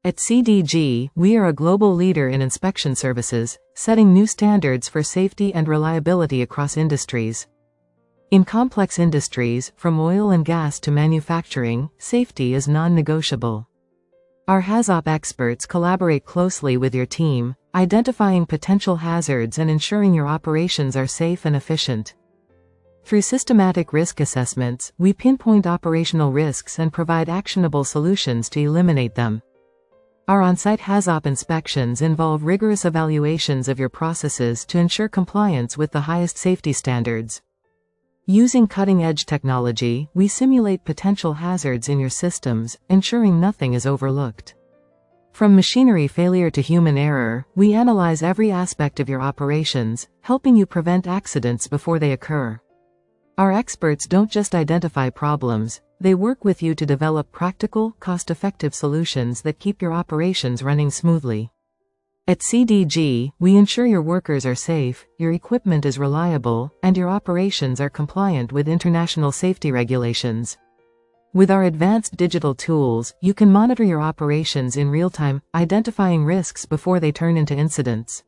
At CDG, we are a global leader in inspection services, setting new standards for safety and reliability across industries. In complex industries, from oil and gas to manufacturing, safety is non-negotiable. Our HAZOP experts collaborate closely with your team, identifying potential hazards and ensuring your operations are safe and efficient. Through systematic risk assessments, we pinpoint operational risks and provide actionable solutions to eliminate them. Our on-site HAZOP inspections involve rigorous evaluations of your processes to ensure compliance with the highest safety standards. Using cutting-edge technology, we simulate potential hazards in your systems, ensuring nothing is overlooked. From machinery failure to human error, we analyze every aspect of your operations, helping you prevent accidents before they occur. Our experts don't just identify problems, they work with you to develop practical, cost-effective solutions that keep your operations running smoothly. At CDG, we ensure your workers are safe, your equipment is reliable, and your operations are compliant with international safety regulations. With our advanced digital tools, you can monitor your operations in real time, identifying risks before they turn into incidents.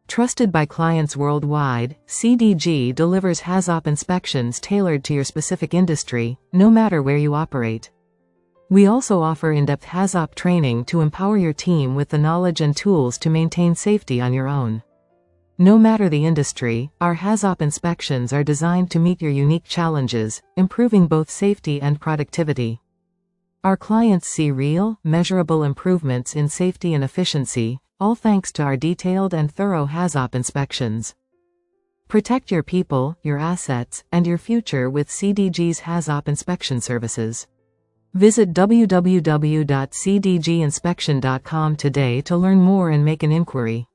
Trusted by clients worldwide, CDG delivers HAZOP inspections tailored to your specific industry, no matter where you operate. We also offer in-depth HAZOP training to empower your team with the knowledge and tools to maintain safety on your own. No matter the industry, our HAZOP inspections are designed to meet your unique challenges, improving both safety and productivity. Our clients see real, measurable improvements in safety and efficiency, all thanks to our detailed and thorough HAZOP inspections. Protect your people, your assets, and your future with CDG's HAZOP inspection services. Visit www.cdginspection.com today to learn more and make an inquiry.